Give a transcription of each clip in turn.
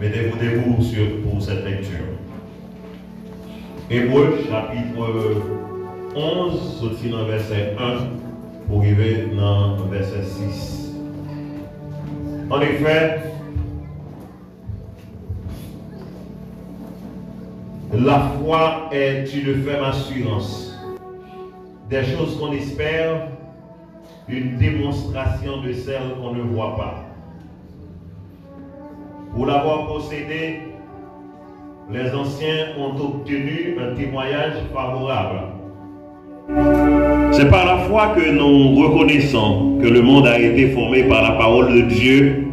Mettez-vous debout pour cette lecture. Hébreux chapitre 11, sorti dans verset 1 pour arriver dans verset 6. En effet, la foi est une ferme assurance des choses qu'on espère, une démonstration de celles qu'on ne voit pas. Pour l'avoir possédé, les anciens ont obtenu un témoignage favorable. C'est par la foi que nous reconnaissons que le monde a été formé par la parole de Dieu,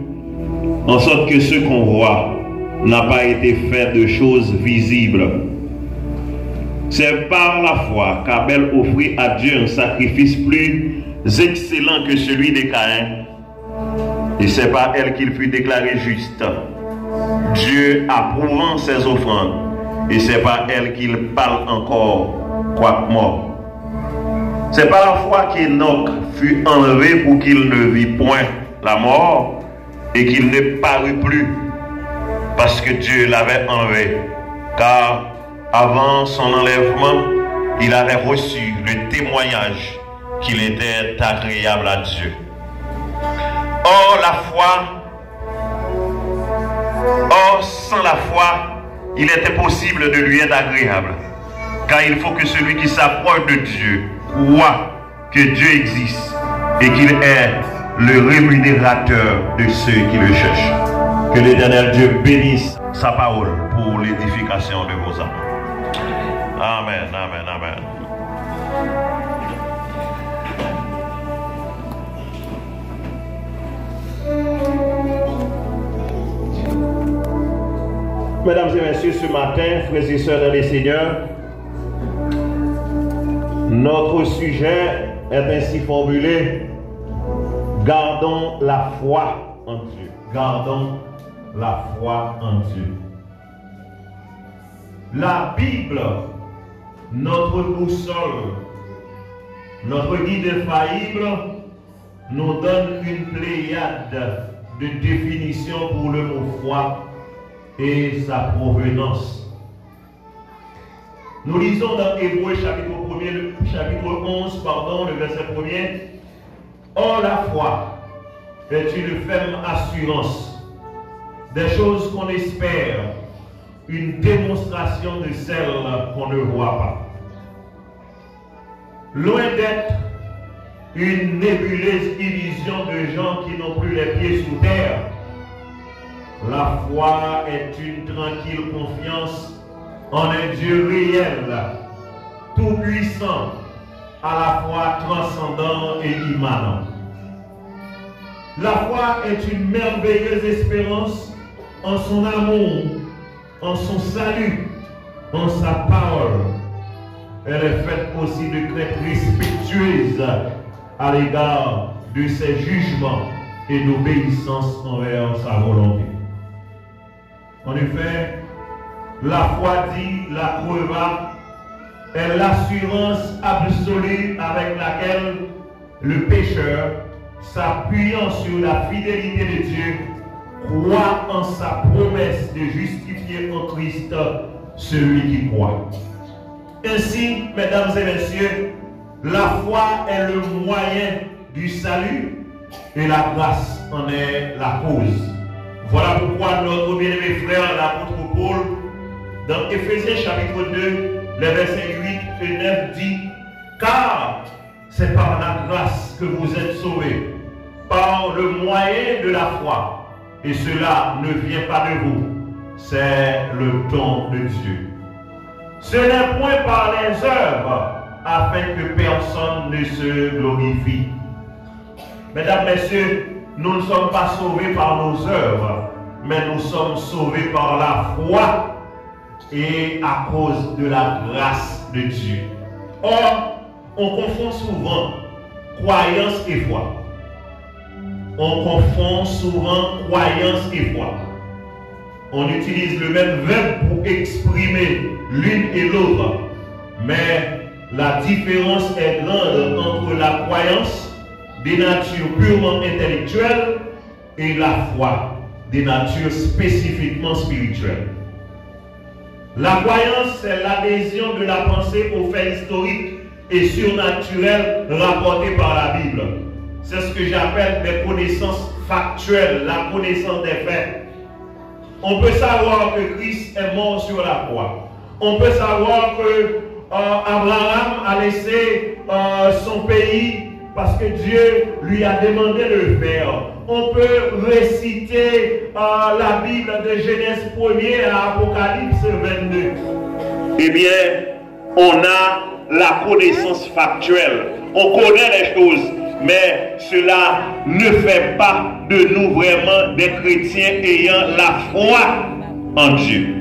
en sorte que ce qu'on voit n'a pas été fait de choses visibles. C'est par la foi qu'Abel offrit à Dieu un sacrifice plus excellent que celui de Caïn. Et c'est par elle qu'il fut déclaré juste, Dieu approuvant ses offrandes, et c'est par elle qu'il parle encore, quoique mort. C'est par la foi qu'Enoch fut enlevé pour qu'il ne vit point la mort, et qu'il ne parut plus, parce que Dieu l'avait enlevé. Car avant son enlèvement, il avait reçu le témoignage qu'il était agréable à Dieu. Or, sans la foi, il est impossible de lui être agréable. Car il faut que celui qui s'approche de Dieu croit que Dieu existe et qu'il est le rémunérateur de ceux qui le cherchent. Que l'Éternel Dieu bénisse sa parole pour l'édification de vos âmes. Amen, amen, amen. Mesdames et messieurs, ce matin, frères et sœurs dans les Seigneurs, notre sujet est ainsi formulé: gardons la foi en Dieu. Gardons la foi en Dieu. La Bible, notre boussole, notre guide infaillible, nous donne une pléiade de définitions pour le mot foi et sa provenance. Nous lisons dans Hébreux chapitre 11, le verset 1er. Or la foi est une ferme assurance des choses qu'on espère, une démonstration de celles qu'on ne voit pas. Loin d'être une nébuleuse illusion de gens qui n'ont plus les pieds sous terre, la foi est une tranquille confiance en un Dieu réel, tout-puissant, à la fois transcendant et immanent. La foi est une merveilleuse espérance en son amour, en son salut, en sa parole. Elle est faite aussi de crainte respectueuse à l'égard de ses jugements et d'obéissance envers sa volonté. En effet, la foi dit, la preuva, est l'assurance absolue avec laquelle le pécheur, s'appuyant sur la fidélité de Dieu, croit en sa promesse de justifier en Christ celui qui croit. Ainsi, mesdames et messieurs, la foi est le moyen du salut et la grâce en est la cause. Voilà pourquoi notre bien-aimé frère, l'apôtre Paul, dans Éphésiens chapitre 2, les versets 8 et 9 dit: car c'est par la grâce que vous êtes sauvés, par le moyen de la foi, et cela ne vient pas de vous, c'est le don de Dieu. Ce n'est point par les œuvres, afin que personne ne se glorifie. Mesdames, messieurs, nous ne sommes pas sauvés par nos œuvres, mais nous sommes sauvés par la foi et à cause de la grâce de Dieu. Or, on confond souvent croyance et foi. On confond souvent croyance et foi. On utilise le même verbe pour exprimer l'une et l'autre, mais la différence est grande entre la croyance des natures purement intellectuelles et la foi des natures spécifiquement spirituelles. La croyance, c'est l'adhésion de la pensée aux faits historiques et surnaturels rapportés par la Bible. C'est ce que j'appelle des connaissances factuelles, la connaissance des faits. On peut savoir que Christ est mort sur la croix. On peut savoir que Abraham a laissé son pays parce que Dieu lui a demandé de le faire. On peut réciter la Bible de Genèse 1er à Apocalypse 22. Eh bien, on a la connaissance factuelle. On connaît les choses, mais cela ne fait pas de nous vraiment des chrétiens ayant la foi en Dieu.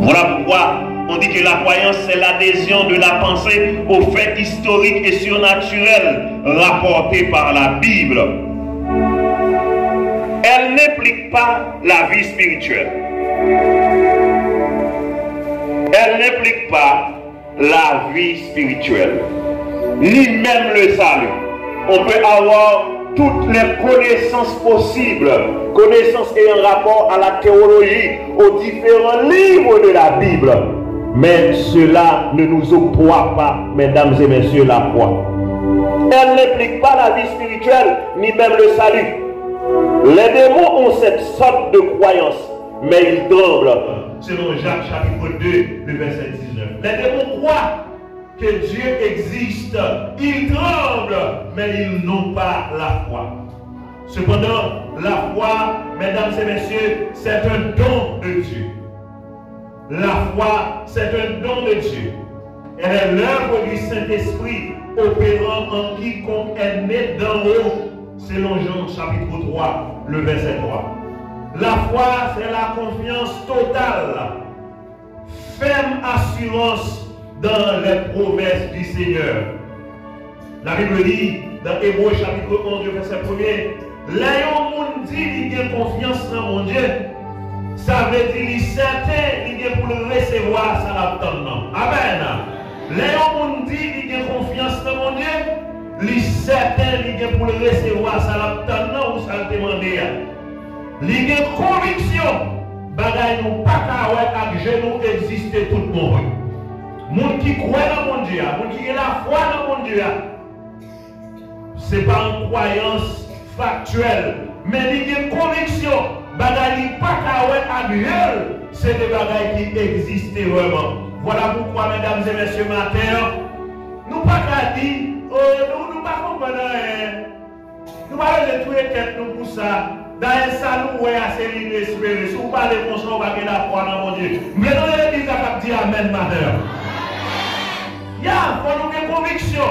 Voilà pourquoi on dit que la croyance, c'est l'adhésion de la pensée aux faits historiques et surnaturels rapportés par la Bible. Elle n'implique pas la vie spirituelle. Elle n'implique pas la vie spirituelle, ni même le salut. On peut avoir toutes les connaissances possibles, connaissances ayant rapport à la théologie, aux différents livres de la Bible. Mais cela ne nous octroie pas, mesdames et messieurs, la foi. Elle n'implique pas la vie spirituelle, ni même le salut. Les démons ont cette sorte de croyance, mais ils tremblent selon Jacques chapitre 2, le verset 19. Les démons croient que Dieu existe, ils tremblent, mais ils n'ont pas la foi. Cependant, la foi, mesdames et messieurs, c'est un don de Dieu. La foi, c'est un don de Dieu. Elle est l'œuvre du Saint-Esprit opérant en quiconque est né d'en haut, selon Jean chapitre 3, le verset 3. La foi, c'est la confiance totale, ferme assurance dans les promesses du Seigneur. La Bible dit, dans Hébreux chapitre 11, verset 1er, là où on dit qu'il y a confiance dans mon Dieu, ça veut dire qu'il est certain qu'il est pour le recevoir, ça l'attend. Amen. Là où on dit qu'il y a confiance dans mon Dieu, il est certain qu'il est pour le recevoir, ça l'attend ou ça le demande. Il y a conviction, bagaille nous pas qu'à avec genoux exister tout le monde. Moun qui croit dans mon Dieu, moun qui a la foi dans mon Dieu, ce n'est pas une croyance factuelle, mais il y a une conviction, bagaille pas qu'à avec c'est des bagailles qui existent vraiment. Voilà pourquoi, mesdames et messieurs, matin, nous pas qu'à dire, nous pas comprendre, nous pas de tout tête nous pour ça. Dans un salon où il y a assez d'inespérés, si vous parlez comme ça, vous avez la foi dans mon Dieu. Mais dans l'église, vous avez dit Amen, matin. Il faut nous avoir conviction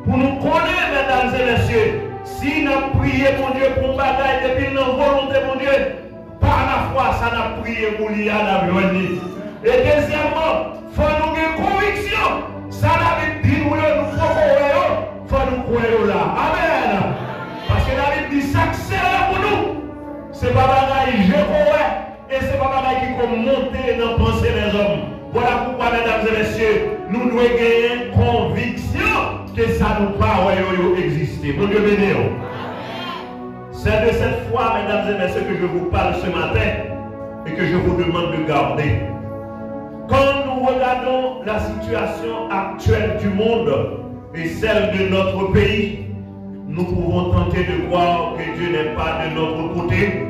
pour nous connaître, mesdames et messieurs. Si nous prions mon Dieu pour un bagage depuis notre volonté, mon Dieu, par la foi, ça n'a prié pour l'IA d'avenir. Et deuxièmement, il faut nous avoir conviction. Ça n'a pas dit nous, il faut nous croire là. Amen. Parce que la Bible dit ça, c'est là pour nous. C'est pas bagaille je crois et c'est pas bagaille qui comme monter dans la pensée des hommes. Voilà pourquoi, mesdames et messieurs, nous devons gagner conviction que ça nous parle exister. Mon Dieu béni. C'est de cette foi, mesdames et messieurs, que je vous parle ce matin et que je vous demande de garder. Quand nous regardons la situation actuelle du monde et celle de notre pays, nous pouvons tenter de croire que Dieu n'est pas de notre côté,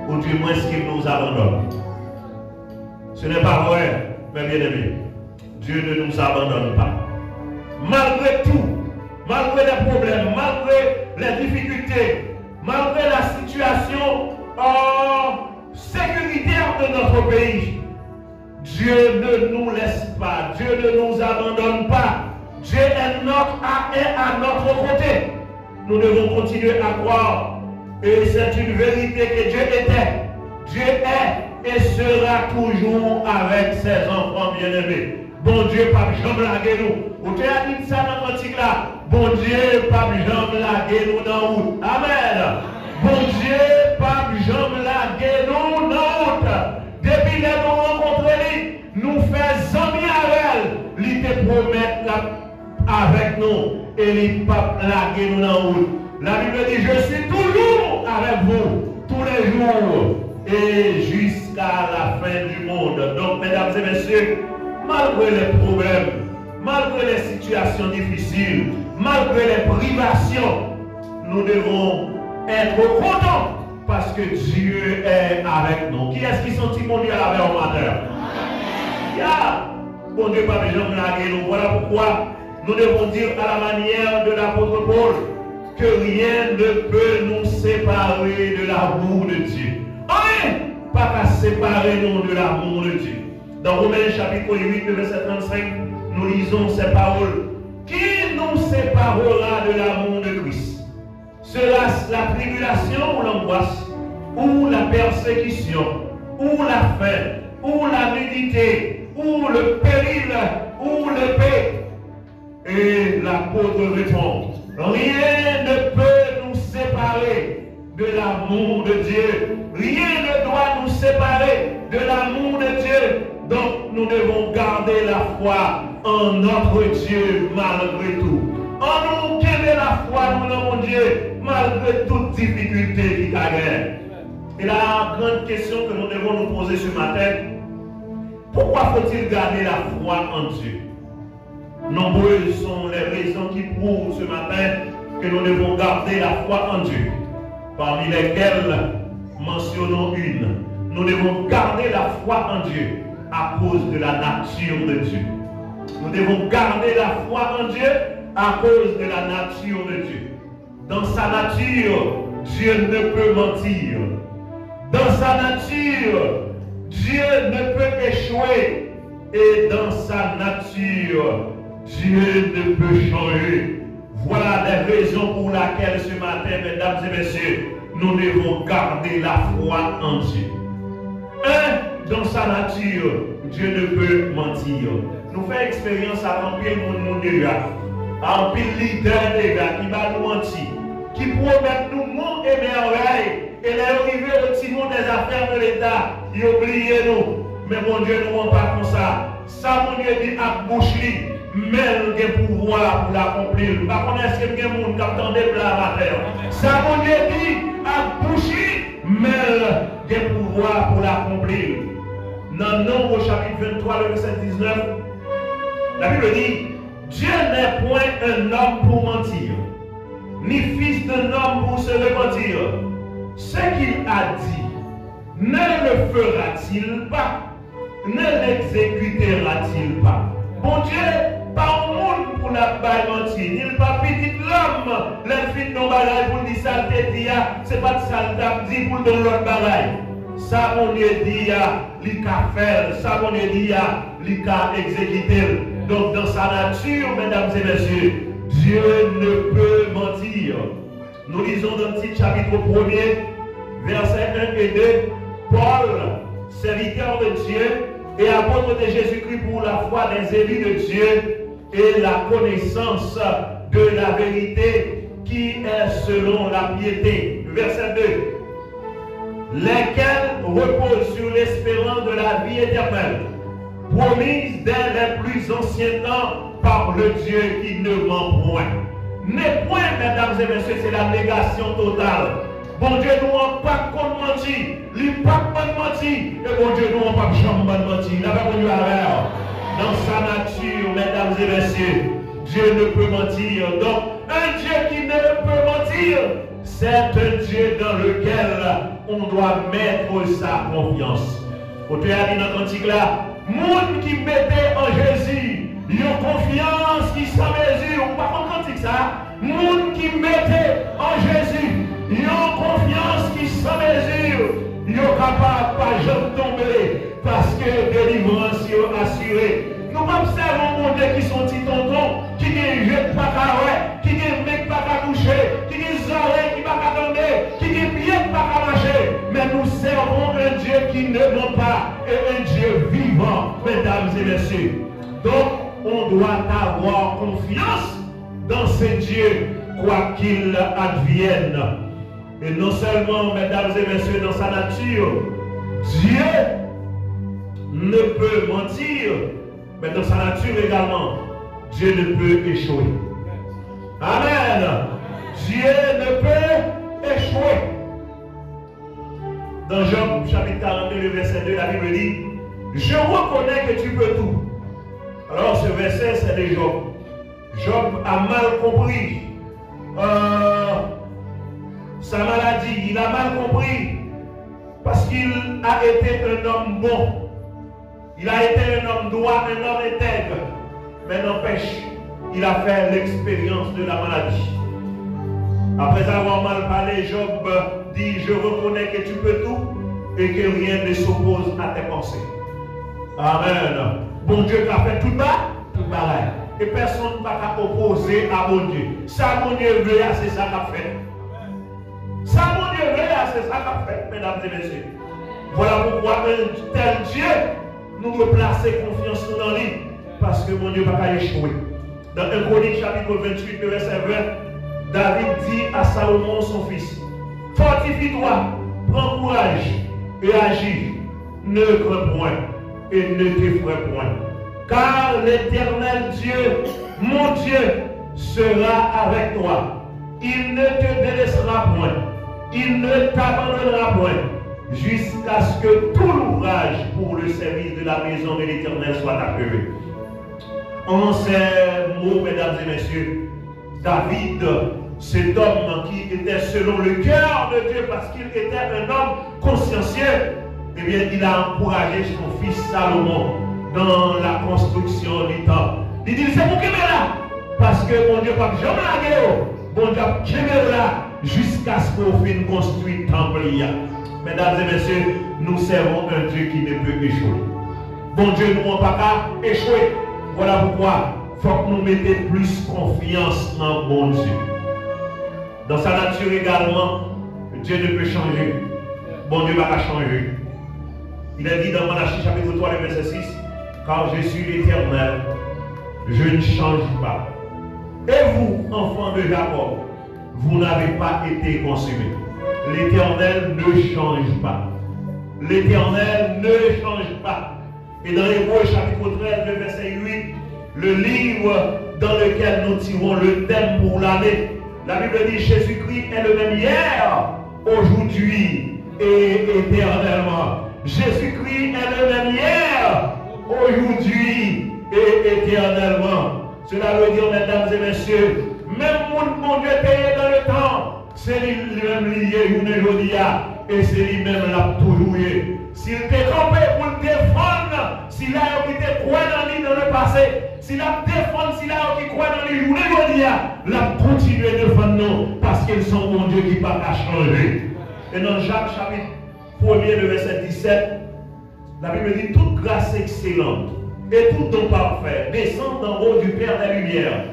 ou du moins qu'il nous abandonne. Ce n'est pas vrai, mes bien-aimés. Dieu ne nous abandonne pas. Malgré tout, malgré les problèmes, malgré les difficultés, malgré la situation sécuritaire de notre pays, Dieu ne nous laisse pas, Dieu ne nous abandonne pas. Dieu est à notre côté. Nous devons continuer à croire. Et c'est une vérité que Dieu était. Dieu est et sera toujours avec ses enfants bien-aimés. Bon Dieu, pas jamais laguer nous. Vous avez dit ça dans le cantique là. Bon Dieu, pas jamais laguer nous dans la route. Amen. Bon Dieu, pas jamais laguer nous dans la route. Depuis que nous rencontrons lui, nous faisons amis avec elle. Il te promet avec nous. Et il ne pas laguer nous dans la route. La Bible dit, je suis toujours avec vous, tous les jours, et jusqu'à la fin du monde. Donc, mesdames et messieurs, malgré les problèmes, malgré les situations difficiles, malgré les privations, nous devons être contents parce que Dieu est avec nous. Qui est-ce qui sentit mon Dieu avec au matin? Bon Dieu, pas besoin de laguer nous. Voilà pourquoi nous devons dire à la manière de l'apôtre Paul que rien ne peut nous séparer de l'amour de Dieu. Rien, pas qu'à séparer nous de l'amour de Dieu. Dans Romains chapitre 8, verset 35, nous lisons ces paroles. Qui nous séparera de l'amour de Christ? Sera-ce la tribulation ou l'angoisse, ou la persécution, ou la faim, ou la nudité, ou le péril, ou l'épée? Et l'apôtre répond, rien ne peut nous séparer de l'amour de Dieu. Rien ne doit nous séparer de l'amour de Dieu. Donc nous devons garder la foi en notre Dieu malgré tout. En nous garder la foi en notre Dieu malgré toute difficulté qui gagne. Et la grande question que nous devons nous poser ce matin, pourquoi faut-il garder la foi en Dieu? Nombreuses sont les raisons qui prouvent ce matin que nous devons garder la foi en Dieu. Parmi lesquelles, mentionnons une. Nous devons garder la foi en Dieu à cause de la nature de Dieu. Nous devons garder la foi en Dieu à cause de la nature de Dieu. Dans sa nature, Dieu ne peut mentir. Dans sa nature, Dieu ne peut échouer. Et dans sa nature, Dieu ne peut changer. Voilà les raisons pour lesquelles ce matin, mesdames et messieurs, nous devons garder la foi en Dieu. Dans sa nature, Dieu ne peut mentir. Nous faisons expérience à remplir le monde déjà. À remplir leader déjà qui va nous mentir. Qui promettent nous monts et merveilles. Et les arrivés au timon des affaires de l'État, ils oublient nous. Mais mon Dieu ne rend pas comme ça. Ça, mon Dieu dit à bouche, mais il y a pouvoir pour l'accomplir. Par contre, est-ce qu'il y a des gens qui attendent la terre? Ça, mon Dieu dit à bouche, mais il y a pouvoir pour l'accomplir. Dans Nombre au chapitre 23, le verset 19, la Bible dit Dieu n'est point un homme pour mentir, ni fils d'un homme pour se repentir. Ce qu'il a dit, ne le fera-t-il pas? Ne l'exécutera-t-il pas? Bon Dieu, pas au monde pour la baille mentir. Il pas petit l'homme, l'infini de nos bagailles pour dire ça, c'est pas de ça le dit pour donner l'autre bagaille. Ça, mon Dieu dit, il a fait, ça, mon Dieu dit, il a exécuté. Donc, dans sa nature, mesdames et messieurs, Dieu ne peut mentir. Nous lisons dans le petit chapitre 1er, versets 1 et 2, Paul, serviteur de Dieu et apôtre de Jésus-Christ pour la foi des élus de Dieu et la connaissance de la vérité qui est selon la piété. Verset 2. Lesquels reposent sur l'espérance de la vie éternelle, promise dès les plus anciens temps par le Dieu qui ne ment point. Mais point, mesdames et messieurs, c'est la négation totale. Bon Dieu, nous n'avons pas contre mentir. Il n'a pas menti. Et bon Dieu, nous n'avons pas jamais menti. Il n'a pas connu à dans sa nature, mesdames et messieurs, Dieu ne peut mentir. Donc, un Dieu qui ne peut mentir, c'est un Dieu dans lequel on doit mettre sa confiance. Auteur a dit dans le cantique là, monde qui mettait en Jésus, il a confiance qui sans mesure. On pas comprendre ça. Monde qui mettait en Jésus, il a confiance qui sans mesure. Il est capable de pas jamais tomber parce que délivrance est assurée. Nous observons mon Dieu qui sont petits tontons, qui ne jettent pas carré, qui ne mettent pas qu'à toucher, qui ne oreilles qui ne pas qu'à tomber, qui ne pieds pas qu'à marcher. Mais nous servons un Dieu qui ne ment pas et un Dieu vivant, mesdames et messieurs. Donc, on doit avoir confiance dans ce Dieu, quoi qu'il advienne. Et non seulement, mesdames et messieurs, dans sa nature, Dieu ne peut mentir, mais dans sa nature également, Dieu ne peut échouer. Amen. Dieu ne peut échouer. Dans Job chapitre 42, le verset 2, la Bible dit, je reconnais que tu peux tout. Alors ce verset, c'est de Job. Job a mal compris sa maladie. Il a mal compris parce qu'il a été un homme bon. Il a été un homme droit, un homme intègre. Mais n'empêche, il a fait l'expérience de la maladie. Après avoir mal parlé, Job dit, je reconnais que tu peux tout et que rien ne s'oppose à tes pensées. Amen. Bon Dieu qui a fait tout bas, tout pareil. Et personne ne va opposer à mon Dieu. Ça, mon Dieu veut, c'est ça qu'il a fait. Ça, mon Dieu veut, c'est ça qu'il a fait, mesdames et messieurs. Voilà pourquoi un tel Dieu, nous devons placer confiance dans lui, parce que mon Dieu ne va pas échouer. Dans 1 Chronique chapitre 28, verset 20, David dit à Salomon, son fils, fortifie-toi, prends courage et agis, ne crains point et ne t'effraie point. Car l'Éternel Dieu, mon Dieu, sera avec toi. Il ne te délaissera point. Il ne t'abandonnera point. Jusqu'à ce que tout l'ouvrage pour le service de la maison de l'Éternel soit achevé. En ces mots, mesdames et messieurs, David, cet homme qui était selon le cœur de Dieu, parce qu'il était un homme consciencieux, eh bien, il a encouragé son fils Salomon dans la construction du temple. Il dit, c'est pour qu'il est là. Parce que mon Dieu, pas jamais la guerre. Bon Dieu, jamais là jusqu'à ce qu'on finisse construire le temple. Mesdames et messieurs, nous servons un Dieu qui ne peut échouer. Bon Dieu, nous n'avons pas qu'à échouer. Voilà pourquoi il faut que nous mettions plus confiance en bon Dieu. Dans sa nature également, Dieu ne peut changer. Bon Dieu ne va pas changer. Il a dit dans Malachie chapitre 3, le verset 6, car je suis l'Éternel, je ne change pas. Et vous, enfants de Jacob, vous n'avez pas été consumés. L'Éternel ne change pas. L'Éternel ne change pas. Et dans Hébreux chapitre 13, le verset 8, le livre dans lequel nous tirons le thème pour l'année, la Bible dit Jésus-Christ est le même hier, aujourd'hui et éternellement. Jésus-Christ est le même hier, aujourd'hui et éternellement. Cela veut dire, mesdames et messieurs, même mon Dieu payé dans le temps, c'est lui-même lié aujourd'hui et c'est lui-même là toujours. S'il t'est campé pour le défendre, s'il a été croix dans lui dans le passé, s'il a défendu, s'il a été croix dans lui aujourd'hui, l'a continué de défendre nous parce qu'ils sont mon Dieu qui ne va pas changer. Et dans Jacques chapitre 1er, le verset 17, la Bible dit toute grâce excellente et tout don parfait descend d'en haut du Père des Lumières,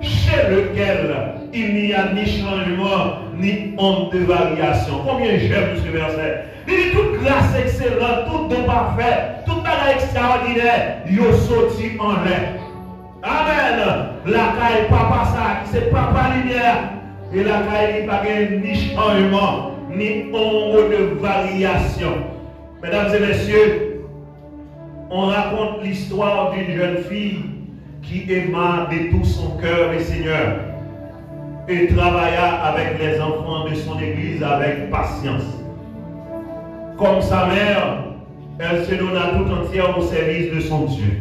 chez lequel il n'y a ni changement ni honte de variation. Combien j'aime ce verset? Il dit toute grâce excellente, tout don parfait, tout bagage extraordinaire, il sorti en l'air. Amen. La caille papa ça, c'est papa lumière. Et la caille n'est pas ni changement ni honte de variation. Mesdames et messieurs, on raconte l'histoire d'une jeune fille qui aima de tout son cœur le Seigneur et travailla avec les enfants de son église avec patience. Comme sa mère, elle se donna tout entière au service de son Dieu.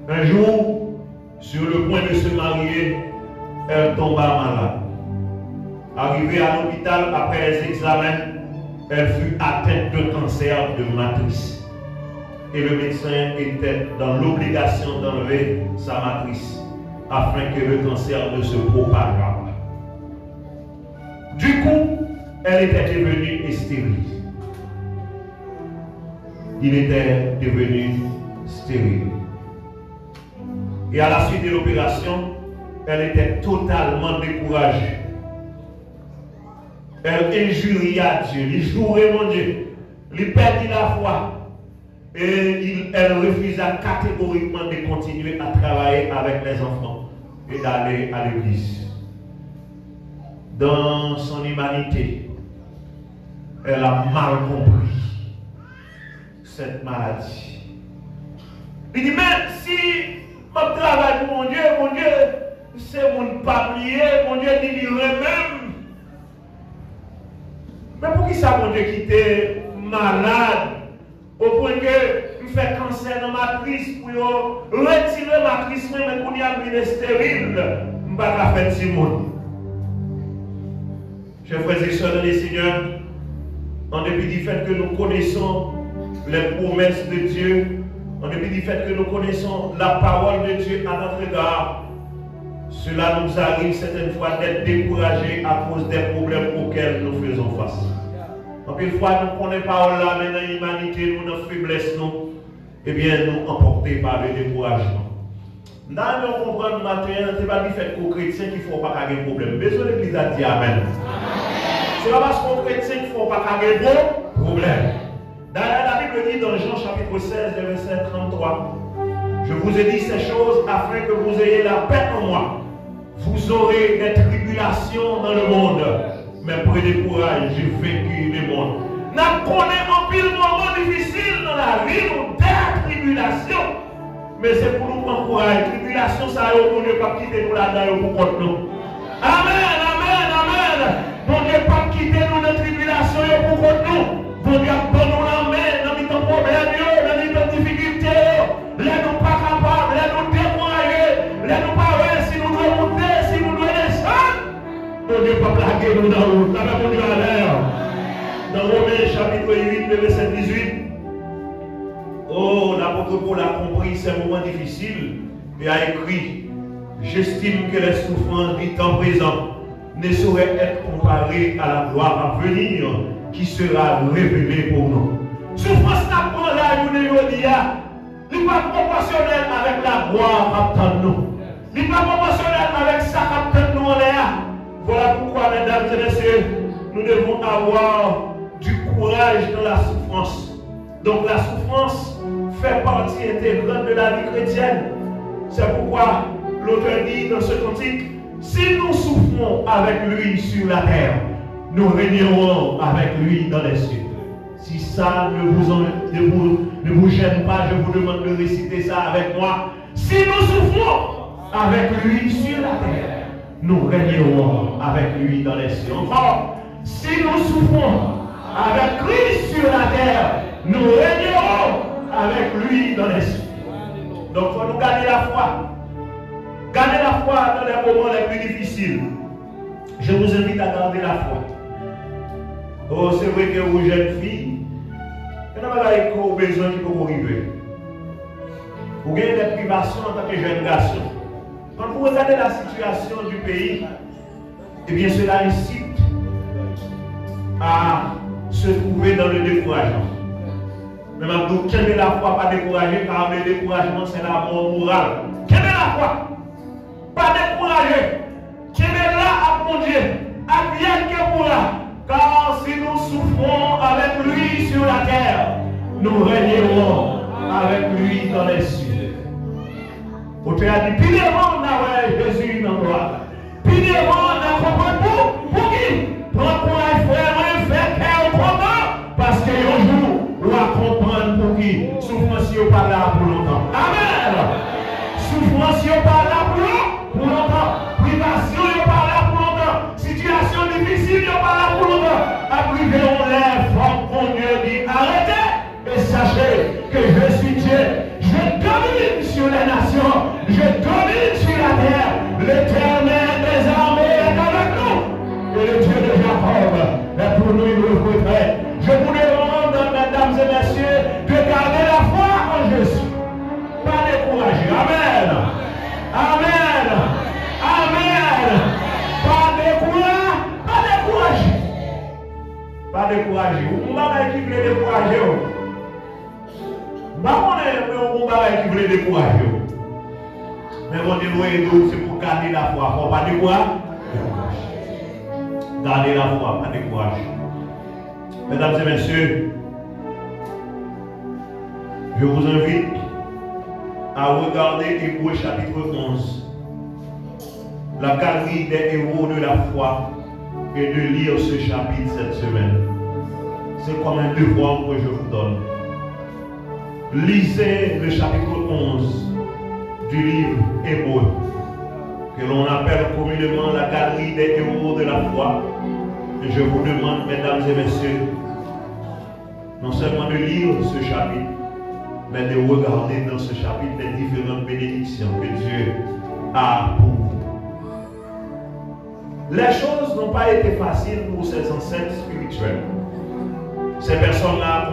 Un jour, sur le point de se marier, elle tomba malade. Arrivée à l'hôpital après les examens, elle fut atteinte de cancer de matrice. Et le médecin était dans l'obligation d'enlever sa matrice afin que le cancer ne se propage pas. Du coup, elle était devenue stérile. Il était devenu stérile. Et à la suite de l'opération, elle était totalement découragée. Elle injuria Dieu, elle jouait mon Dieu, elle perdit la foi. Et elle refusa catégoriquement de continuer à travailler avec les enfants et d'aller à l'église. Dans son humanité, elle a mal compris cette maladie. Il dit, mais si je travaille pour mon Dieu, c'est mon papier, mon Dieu dit lui-même. Mais pour qui ça, mon Dieu, qui était malade? Au point que je fais cancer dans ma matrice pour retirer ma matrice, mais qu'on y a une stérile, je ne vais pas faire ce monde. Chers frères et sœurs dans les Seigneurs, en dépit du fait que nous connaissons les promesses de Dieu, en dépit du fait que nous connaissons la parole de Dieu à notre égard, cela nous arrive certaines fois d'être découragés à cause des problèmes auxquels nous faisons face. Donc une fois nous ne connaissons pas là, mais dans l'humanité, nous, nos faiblesses, nous, eh bien, nous emportés par le découragement. Nous comprenons le matin, ce n'est pas du fait qu'aux chrétiens qu'il ne faut pas qu'il y ait de problème. Besoin de l'Église a dit Amen. Ce n'est pas parce qu'aux chrétiens qu'il ne faut pas qu'il y ait de problème. D'ailleurs, la Bible dit dans Jean chapitre 16, verset 33, je vous ai dit ces choses afin que vous ayez la paix en moi. Vous aurez des tribulations dans le monde. Mais prenez courage, j'ai vaincu le monde. Nous connaissons un pile moment difficile dans la vie, des tribulations. Mais c'est pour nous prendre courage. Tribulation, ça y est, mon Dieu, pas quitter nous là-dedans pour contre nous. Amen, amen, amen. Mon Dieu, pas quitter nous dans la tribulation pour contre nous. Mon Dieu, donne-nous la main dans les temps problèmes, dans les temps difficultés. Laisse-nous pas capables, laisse-nous décourager, laisse-nous pas voir si nous devons monter, si nous devons descendre. Mon Dieu, pas plaquer nous dans l'eau. Ça va mon Dieu à l'air. Dans Dans Romains chapitre 8, le verset 18, oh, l'apôtre Paul a compris ces moments difficiles et a écrit, j'estime que les souffrances du temps présent ne sauraient être comparées à la gloire à venir qui sera révélée pour nous. Souffrance n'a pas là, nous ne dit, n'est pas proportionnel avec la gloire à nous. N'est pas proportionnel avec ça qu'à nous en l'air. Voilà pourquoi, mesdames et messieurs, nous devons avoir du courage dans la souffrance. Donc la souffrance fait partie intégrante de la vie chrétienne. C'est pourquoi l'auteur dit dans ce cantique, si nous souffrons avec lui sur la terre, nous régnerons avec lui dans les cieux. Si ça ne vous gêne pas, je vous demande de réciter ça avec moi. Si nous souffrons avec lui sur la terre, nous régnerons avec lui dans les cieux. Encore, si nous souffrons avec lui sur la terre, nous régnerons avec lui dans les cieux. Donc il faut nous garder la foi. Garder la foi dans les moments les plus difficiles. Je vous invite à garder la foi. Oh, c'est vrai que vous, jeunes filles, il y a des besoin qui peuvent arriver. Vous avez des privations en tant que jeune garçon. Quand vous regardez la situation du pays, eh bien cela incite à se trouver dans le découragement. Mais maintenant, quelle est la foi, pas décourager, car le découragement c'est la mort morale. Quelle est la foi? Pas décourager. Quelle est là à mon Dieu? À bien que pour là. Car si nous souffrons avec lui sur la terre, nous régnerons avec lui dans les cieux. Auteur a dit, puis devant Jésus dans la gloire. Puis devant, on a compris pour qui? Prends courage, frère, fais cœur content, parce que un jour, on va comprendre pour qui. Souffrance, il n'est pas là pour longtemps. Amen. Souffrance, il n'est pas là pour longtemps. Privation, il n'est pas là pour longtemps. Situation difficile, il n'est pas là pour longtemps. Après, on lève, mon Dieu dit, arrêtez et sachez que je suis Dieu. Je domine sur les nations. Je domine sur la terre. L'Éternel des armées est avec nous. Et le Dieu de Jacob est pour nous une retraite. Je vous demande, mesdames et messieurs, de garder la foi en Jésus. Pas décourager. Amen. Amen. Amen. Pas décourager. Pas décourager. Pas décourager. Vous m'avez qui voulait décourager. Vous m'avez qui voulait décourager. Mais mon Dieu, c'est pour garder la foi. Il ne faut pas décourager. Gardez la foi, pas décourager. Mesdames et messieurs, je vous invite à regarder Hébreux chapitre 11, la galerie des héros de la foi, et de lire ce chapitre cette semaine. C'est comme un devoir que je vous donne. Lisez le chapitre 11 du livre Hébreux, que l'on appelle communément la galerie des héros de la foi. Et je vous demande, mesdames et messieurs, non seulement de lire ce chapitre, mais de regarder dans ce chapitre les différentes bénédictions que Dieu a pour vous. Les choses n'ont pas été faciles pour ces ancêtres spirituels. Ces personnes-là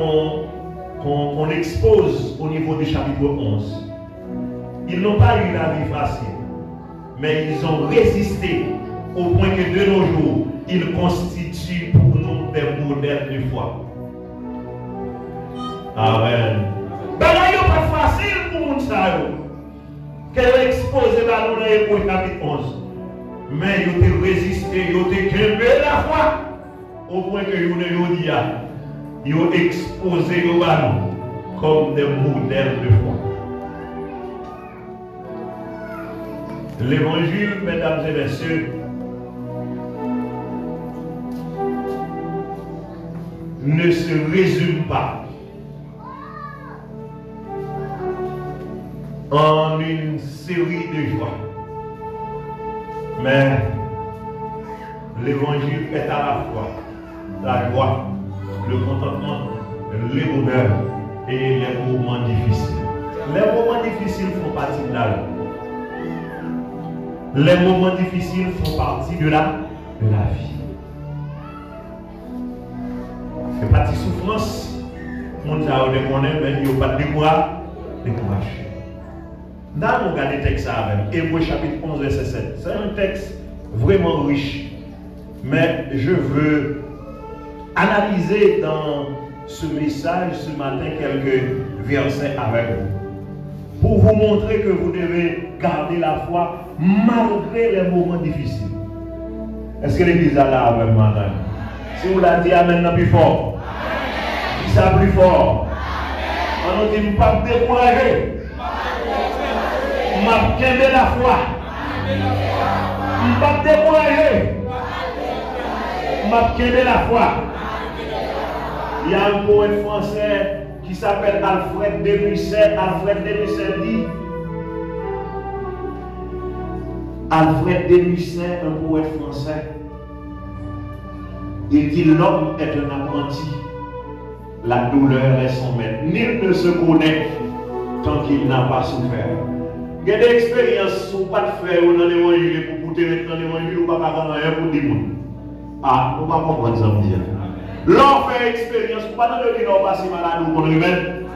qu'on expose au niveau du chapitre 11. Ils n'ont pas eu la vie facile, mais ils ont résisté au point que de nos jours, ils constituent pour nous des modèles de foi. Amen. Ben là, il n'est pas facile pour nous ça. Qu'elle expose dans le Hébreux chapitre 11. Mais ils ont résisté, ils ont gagné la foi. Au point que ils ont exposé nos ballons comme des modèles de foi. L'évangile, mesdames et messieurs, ne se résume pas en une série de joies. Mais l'évangile est à la fois la joie, le contentement, les bonheurs et les moments difficiles. Les moments difficiles font partie de la vie. Les moments difficiles font partie de la vie. que pas de souffrance, on a déconné, mais il n'y a pas de décourage. Dans mon regardez le texte avec Hébreux chapitre 11, verset 7. C'est un texte vraiment riche. Mais je veux analyser dans ce message ce matin quelques versets avec vous. Pour vous montrer que vous devez garder la foi malgré les moments difficiles. Est-ce que l'église est là avec moi? Si vous la dites amen plus fort. Si ça plus fort. On nous dit pas décourager. M'a gagné la foi. M'a découragé. M'a gagné la foi. Il y a un poète français qui s'appelle Alfred de Musset. Alfred de Musset dit. Alfred de Musset, un poète français. Il dit l'homme est un apprenti. La douleur est son maître. Nul ne se connaît tant qu'il n'a pas souffert. Il y a des expériences où pas de faire dans l'évangile pour goûter dans l'évangile ou pas faire rien pour dire. Ah, on ne va pas comprendre ça bien. L'on fait expérience, ou pas dans le dire on passe malade ou qu'on remède.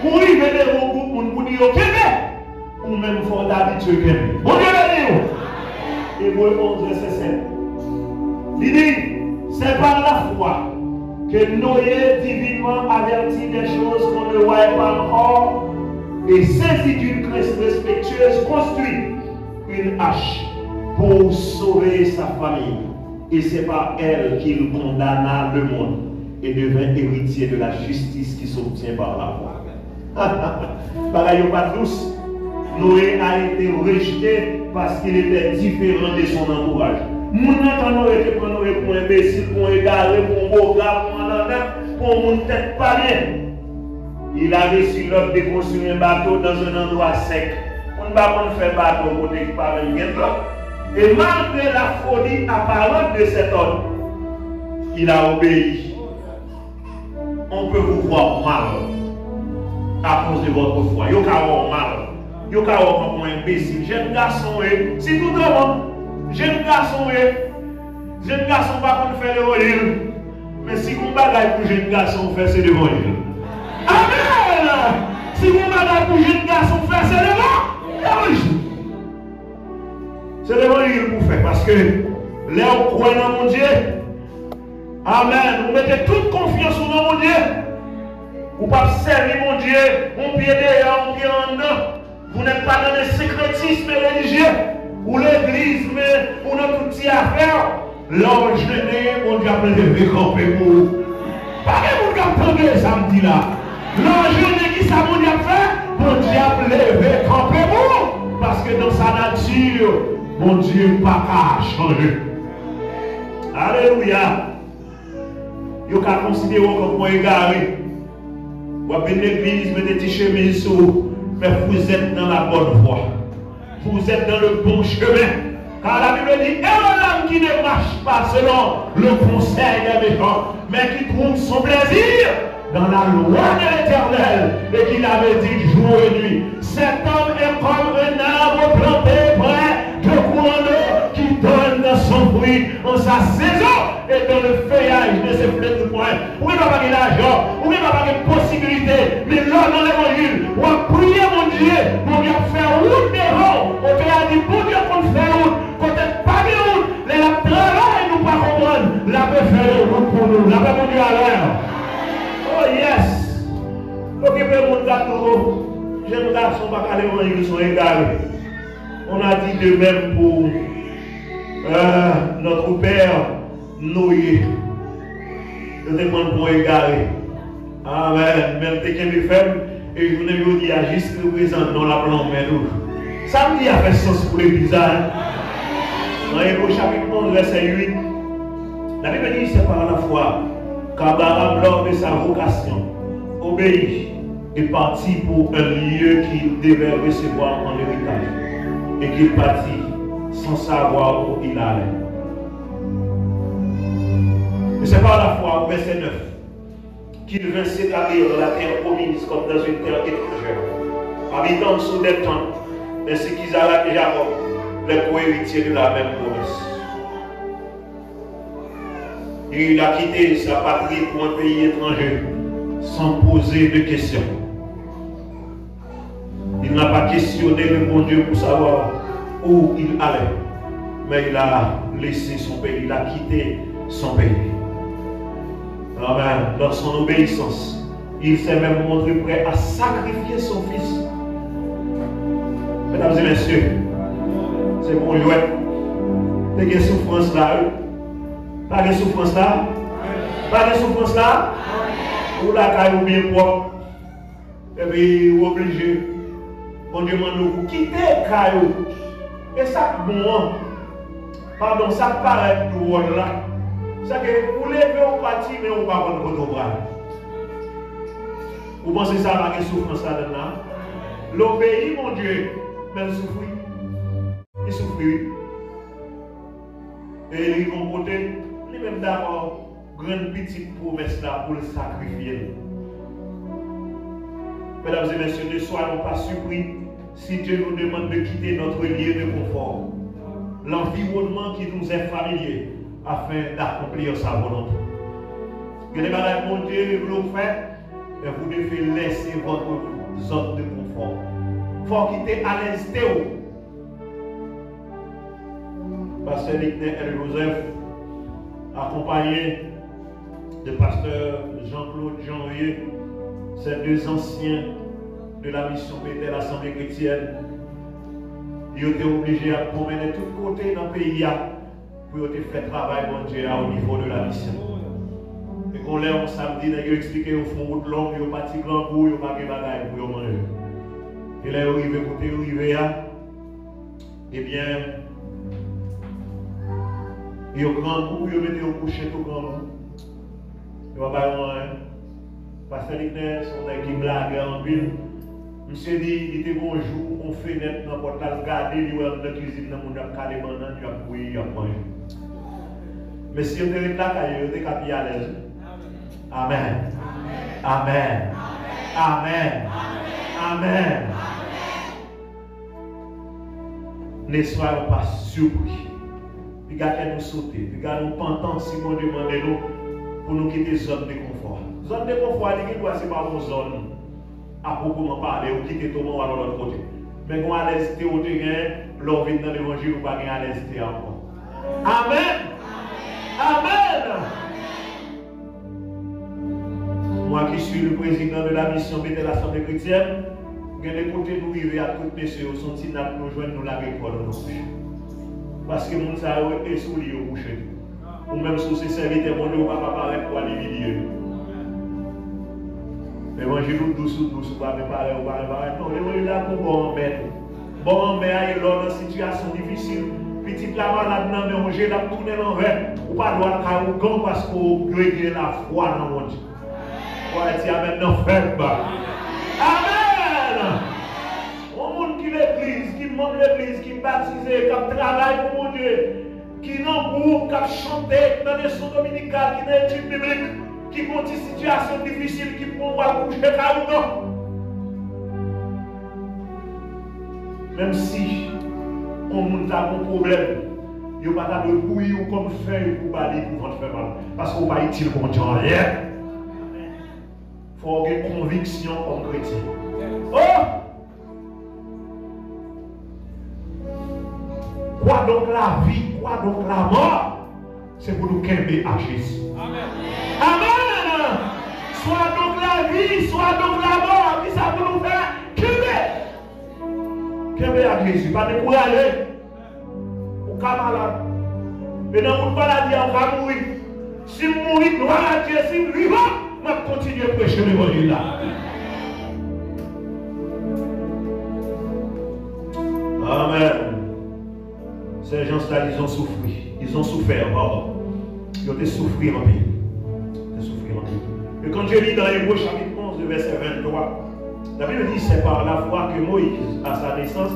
Pour y venir au groupe, pour dire ok, ou même faut d'habitude. Bon Dieu le dit. Hébreux 11, verset 7. Il dit, c'est par la foi que Noé, divinement averti des choses qu'on ne voyait pas encore, et saisi d'une crainte respectueuse, construit une hache pour sauver sa famille. Et c'est par elle qu'il condamna le monde et devint héritier de la justice qui s'obtient par la foi. Pareil, pas tous. Noé a été rejeté parce qu'il était différent de son entourage. Mon entend Noé était pour Noé pour imbécile, pour égaré, pour beau gars, pour un pour mon tête pas bien. Il a reçu l'ordre de construire un bateau dans un endroit sec. On ne va pas faire bateau pour ne pas venir. Et malgré la folie apparente de cet ordre, il a obéi. On peut vous voir mal à cause de votre foi. Vous pouvez voir mal. Vous pouvez voir comme un imbécile. Jeune garçon, c'est tout le monde. Jeune garçon, pas qu'on fait l'évangile. Mais si vous bagarre pour jeune garçon, fait c'est l'évangile. Amen! Si vous bagarre pour jeune garçon, fait c'est l'évangile. C'est l'évangile pour faire parce que là on croit dans mon Dieu. Amen. Vous mettez toute confiance dans mon Dieu. Vous ne pouvez pas servir mon Dieu. On pied derrière, on pied en dedans. Vous n'êtes pas dans le sécrétisme religieux ou l'église, mais pour notre petit affaire. L'homme gêné, mon Dieu a levé camper pour vous. Pas que vous entendez samedi là. L'homme gêné qui ça mon Dieu a fait, mon Dieu a levé camper pour vous. Parce que dans sa nature, mon Dieu pas qu'à changer. Alléluia. Vous pouvez considérer comme égaré. Vous avez une église, mettez des chemises sous, mais vous êtes dans la bonne voie. Vous êtes dans le bon chemin. Car la Bible dit, et l'homme qui ne marche pas selon le conseil des méchants, mais qui trouve son plaisir dans la loi de l'Éternel, et qui l'avait dit jour et nuit. Cet homme est comme un arbre planté près de courant d'eau qui donne son fruit en sa saison et dans le feuillage de ses fleurs de point. Oui, il va pas l'argent, oui, il va pas de possibilité, mais là dans l'évangile, on va prier mon Dieu pour lui faire route des rangs. On a dit, bon Dieu, qu'on fait route, qu'on n'est pas de route, les la travail nous pas comprendre, la peut faire route pour nous, la peut mon Dieu à l'heure. Oh yes! Occupez mon gâteau, jeunes garçons, pas qu'à l'évangile, sont égarés. On a dit de même pour notre père Noé. Je demande pour égarer. Amen. Même tes qu'elle est faible, et je vous dis à juste le présent dans la plante, mais nous. Samedi a fait sens pour l'église. Dans Hébreux chapitre 11, verset 8, la Bible dit c'est par la foi qu'Abraham, lors de sa vocation, obéit et partit pour un lieu qu'il devait recevoir en héritage. Et qu'il partit sans savoir où il allait. Et c'est par la foi, au verset 9, qu'il vint s'établir dans la terre promise comme dans une terre étrangère, habitant sous des tentes, ainsi qu'Isaac et Jacob, les co-héritiers de la même promesse. Et il a quitté sa patrie pour un pays étranger sans poser de questions. Il n'a pas questionné le bon Dieu pour savoir où il allait. Mais il a laissé son pays, il a quitté son pays. Amen. Dans son obéissance, il s'est même montré prêt à sacrifier son fils. Mesdames et messieurs, c'est bon jouet. Pas de souffrance là. Pas de souffrance là. Pas de souffrance là. Ou la caille ou bien propre. Et puis, vous obligé. On demande de vous quitter caillou. Et ça, bon, pardon, ça paraît drôle là. C'est que vous levez au parti, mais on va prendre votre bras. Vous pensez que ça va avoir souffrance là-dedans? L'obéit, mon Dieu, mais il souffre. Il souffre. Et ils vont côté, les mêmes d'abord, grande petite promesse là pour le sacrifier. Mesdames et messieurs, ne soyons pas surpris si Dieu nous demande de quitter notre lieu de confort, l'environnement qui nous est familier, afin d'accomplir sa volonté. Que les malades, mon Dieu, vous le faites, et vous devez laisser votre zone de confort. Il faut quitter à l'aise Théo. Pasteur Licnet et Joseph, accompagné de pasteur Jean-Claude Janvier, ces deux anciens de la mission Bethel, l'Assemblée chrétienne, ils ont été obligés à promener de tous côtés dans le pays pour faire travail, mon Dieu, au niveau de la mission. Et qu'on l'a un samedi, ils ont expliqué au fond de l'homme, ils ont parti grand bout, ils ont pas de bagaille pour manger. Et là, ils sont arrivés côté arrivé, eh bien, ils ont grand bout, ils ont mis au coucher tout grand bout. Ils n'ont pas rien. Pasteur Licnet, son équipe blague en ville. Monsieur dit, il était bonjour, on fait net dans le portail, garder, il y a dans la cuisine, dans le calé bananes, il y a bouilli, il y a mangé. Mais si on était là, il était capé à l'aise. Amen. Amen. Amen. Amen. Ne soyons pas surpris. Regardez nous sauter, regardez nous pentant si on demande nous pour nous quitter zone de confort. Zone de confort, c'est pas une zone. À proprement parler, ou quitter tout le monde à l'autre côté. Mais quand à l'aise, au terrain, l'on vient dans l'évangile, ou pas à l'aise encore. Amen. Amen. Moi qui suis le président de la mission Bethel l'Assemblée chrétienne, je vais écouter nous arriver à toutes messieurs, son petit nat nous joindre nous la récolte dans nos couches. Parce que nous savons que sous lui au coucher. Ou même sous ses serviteurs, mon Dieu, on va pas parler pour aller vidéo. L'évangile douce, pas préparer, on va préparer. Non, l'évangile là pour bon mère. Bon mère, il est dans une situation difficile. Petite la malade, non, mais on j'ai la tourner l'envers. Ou pas droit à ou grand parce qu'on grégé la foi dans mon Dieu. On va dire maintenant, faire bas. Amen! On monte qui l'église, qui monte l'église, qui baptise, qui travaille pour mon Dieu, qui n'en groupe, qui chante dans les sons dominicales, qui n'a étude biblique. Qui ont des situations difficiles, qui pourront coucher là ou non. Même si on a un problème, il n'y a pas de bouillir ou comme feuille pour baler pour votre faire mal. Parce qu'on va utile pour Dieu rien. Il faut avoir une conviction comme chrétien. Oh! Quoi donc la vie, quoi donc la mort? C'est pour nous qu'aimer à Jésus. Amen. Amen. Soit donc la vie, soit donc la mort. Qui ça pour nous faire? Qu'aimer à Jésus. Pas décourager. Au cas malade. Et dans une maladie, on va mourir. Si je mouris, gloire à Dieu. Si je vivant, je vais continuer à prêcher l'évangile là. Amen. Ces gens-là, ils ont souffert. Ils ont souffert, pardon. Ils ont souffert en pays. Et quand je lis dans Hébreux chapitre 11, verset 23, la Bible dit c'est par la foi que Moïse, à sa naissance,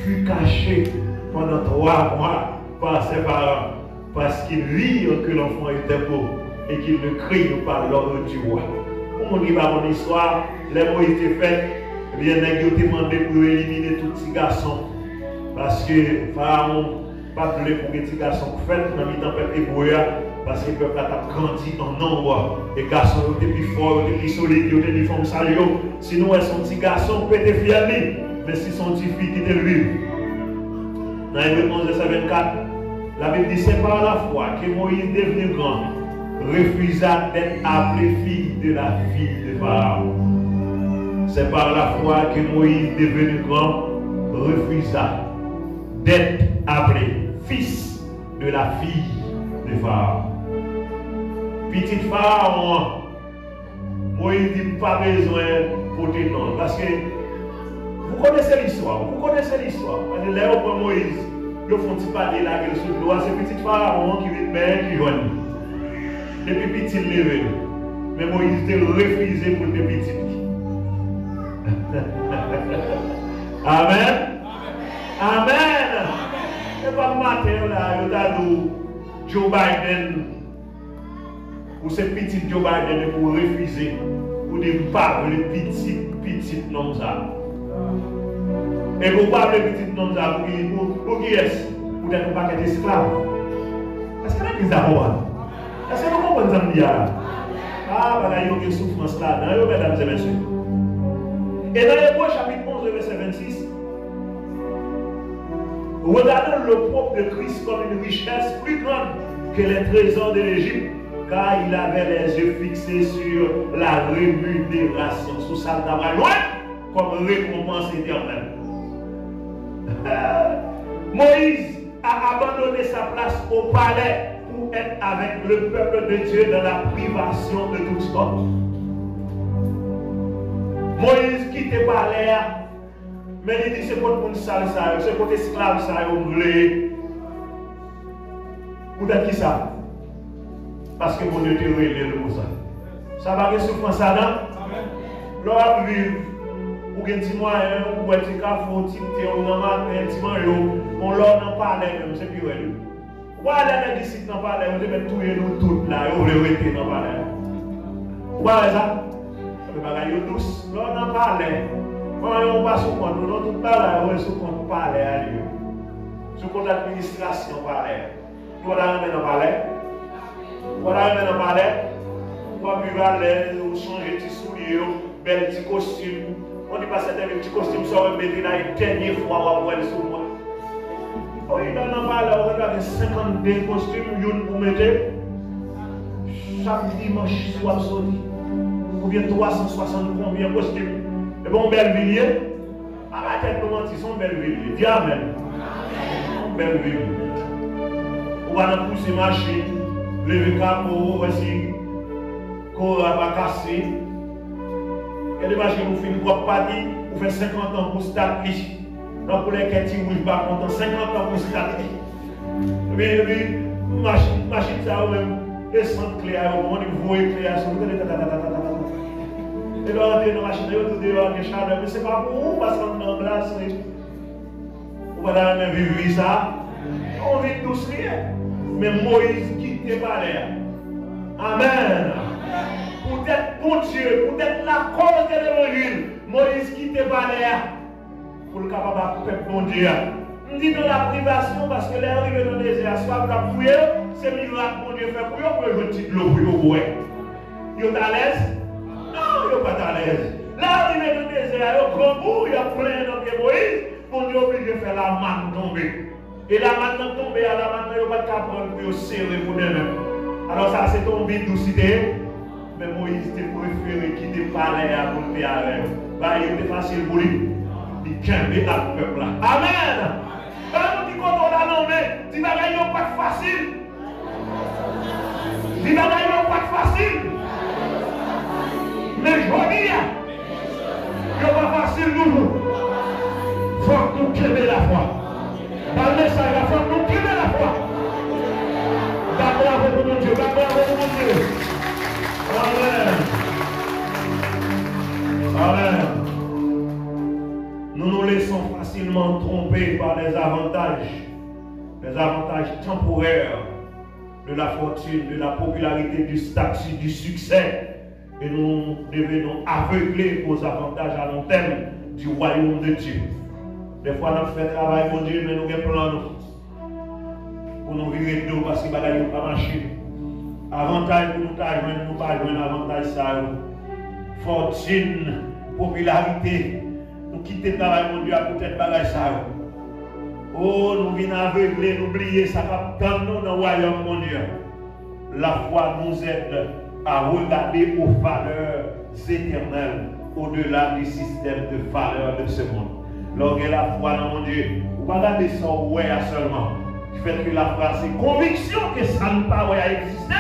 fut caché pendant 3 mois par ses parents, parce qu'ils virent que l'enfant était beau et qu'ils ne craignent pas l'ordre du roi. Pour mon livre, mon histoire, les mots étaient faits, bien ils ont demandé pour éliminer tout petit garçon, parce que Pharaon pas voulu pour les petits garçons fait dans le tempête hébreu, Parce que le peuple a grandi en nombre. Et les garçons étaient plus forts, ils étaient plus solides, ils étaient plus forts. Sinon, elles sont petits garçons, peut être fiers. Mais si son petit fille qui était lui. Dans Hébreux 11, verset 24, la Bible dit c'est par la foi que Moïse, devenu grand, refusa d'être appelé fille de la fille de Pharaon. C'est par la foi que Moïse, devenu grand, refusa d'être appelé fils de la fille de Pharaon. Petit Pharaon, Moïse dit pas besoin pour tes noms. Parce que vous connaissez l'histoire. Parce que là où Moïse, ils font parler la gueule sous l'eau, c'est petit Pharaon qui vient bien, qui joigne. Depuis petit levé. Mais Moïse était refusé pour les petits. Amen. Amen. Et pas le matin, là, il y a Joe Biden, ou ce petit Joe Biden pour refuser, pour ne pas les petits noms ça. Et pour pas les petits noms ça, pour qui est-ce? Pour être un paquet d'esclaves. Est-ce que c'est ça? Est-ce que vous comprenez ça? Ah, il y a une souffrance là, mesdames et messieurs. Et dans Hébreux chapitre 11, verset 26, regardons le propre de Christ comme une richesse plus grande que les trésors de l'Égypte, car il avait les yeux fixés sur la rémunération, sur ça d'Abraham, comme récompense éternelle. Moïse a abandonné sa place au palais pour être avec le peuple de Dieu dans la privation de toute sorte. Moïse quitte le palais, mais il dit c'est pour le monde sale, c'est pour l'esclave, ça, vous voulez. Pour qui ça? Parce que mon Dieu te révèle pour ça. Ça va être souffrance ça, non? L'homme vivre, ou un petit moyen, ou un petit café, un petit thé, ou un petit maillot, on l'a dans le palais même, c'est plus réel. Ou aller les disciples dans le palais, on devait tout et nous toutes là, et on le rester dans le palais. Vous voyez ça? Le bagage est douce. Là, dans le palais, on va sous compte, on tout là, on est sous compte palais à Dieu. Sous compte l'administration palais. On va ramener dans le palais. On va ramener dans le palais. On va vivre à l'aise, on changer de souliers, bel petit costume. On dit pas c'était un petit costume, ça va mettre là une dernière fois, on va voir le sous moi. Oui, dans le palais, on regarde 52 costumes, vous mettez. Chaque dimanche, soit sorti. Ou bien 360 combien de costumes. Et bon, Bellevilliers, à la tête de mentir, son Bellevilliers. Dis Amen. Bellevilliers. On va nous pousser machine, lever capot, aussi, qu'on va casser. Et les machines, vous faites une grosse partie, vous faites 50 ans pour stabiliser. Donc, pour les quêtes, vous ne pas content, 50 ans pour stabiliser. Mais, machine, ça, ou même, et sans clé, on voit les clés, et là, on est dans la machine, on est dehors, mais ce n'est pas pour vous, parce qu'on est en place. On va même vivre ça. On vit tous rien. Mais Moïse quitte le palais. Amen. Pour être pour Dieu, pour être la cause de l'évangile, Moïse quitte le palais pour le capable de faire bon Dieu. On dit dans la privation parce que les arrivés dans le désert, soit pour fouiller, c'est miracle pour Dieu fait pour eux, pour le petit de l'eau pour eux boire. Ils sont à l'aise? Non, ils ne sont pas à l'aise. Là, arrivé dans le désert, ils ont grand bout, ils ont plein dans le Moïse, pour Dieu obligé de faire la manne tomber. Et la manne tomber, à la manne, ils n'ont pas de prendre pour serrer pour eux-mêmes. Alors ça, c'est tombé doucité. Mais Moïse était préféré quitter le palais à monter avec eux. Il était facile pour lui. Il calmait à le peuple là. Amen. Quand on dit qu'on a nommé, dit que il n'est pas facile. Dit que il n'est pas facile. Mais je dis, il n'est pas facile nous. Il faut que nous calmer la foi. Dans le message, il faut que nous calmer la foi. D'abord avec mon Dieu, d'abord avec mon Dieu. Amen. Amen. Nous nous laissons facilement tromper par les avantages temporaires de la fortune, de la popularité, du statut, du succès. Et nous devenons aveuglés aux avantages à long terme du royaume de Dieu. Des fois, nous faisons travail pour Dieu, mais nous avons plan pour nous virer de dos parce que nous n'avons pas marché. Avantage pour nous, nous pas jouer avantage ça. Fortune, popularité, nous quitter le travail, mon Dieu, à peut-être bagage ça. Oh, nous venons aveugler, nous oublier, ça va dans nous dans le royaume, mon Dieu. La foi nous aide à regarder aux valeurs éternelles, au-delà du système de valeurs de ce monde. Lorsque la foi dans mon Dieu, vous ne pas regarder ça ouais seulement. Du fait que la foi, c'est conviction que ça ne pas exister.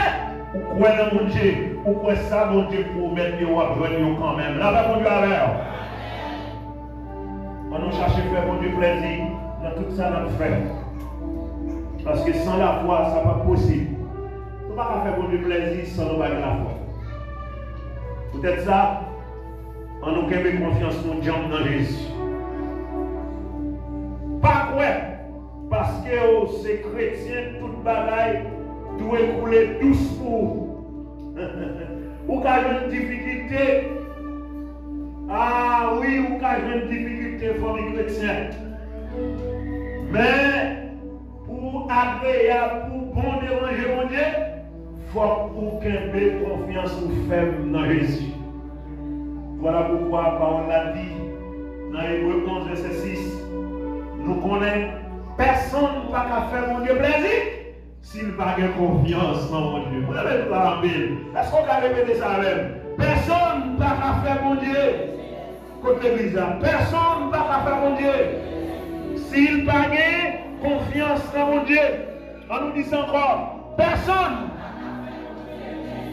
Ou quoi dans mon Dieu, ou quoi ça, mon Dieu, pour mettre les rois quand même. Là, va mon Dieu avec. On nous cherche à faire mon Dieu plaisir dans tout ça dans le fait. Parce que sans la foi, ça n'est pas possible. On ne peut pas faire mon Dieu plaisir sans nous bailler la foi. Peut-être ça, on nous fait confiance nous jambes dans Jésus. Pas quoi? Parce que c'est chrétien, toute bagaille doit couler doucement. Ou quand il y a une difficulté, ah oui, ou quand il y a une difficulté, famille chrétienne. Mais pour agréable, pour bon déranger mon Dieu, il faut pour qu'il ait confiance ou faible dans Jésus. Voilà pourquoi la parole l'a dit dans Hébreux 11, verset 6. Nous connaissons personne ne va faire mon Dieu plaisir s'il n'a pas de confiance dans mon Dieu. Vous avez pas en Bible. Est-ce qu'on peut répéter ça même? Personne ne va faire mon Dieu. Côté l'église, personne ne va faire mon Dieu s'il n'a pas de confiance dans mon Dieu. On nous dit encore, personne.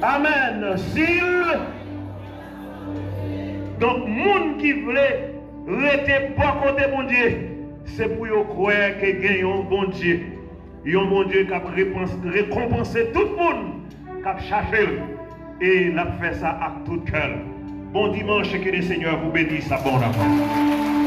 Amen. S'il. Donc, monde qui voulait rester pas côté mon Dieu, c'est pour croire que gagne un bon Dieu. Un bon Dieu qui a récompensé tout le monde, qui a cherché et il a fait ça à tout cœur. Bon dimanche, que le Seigneur vous bénisse à bon rapport.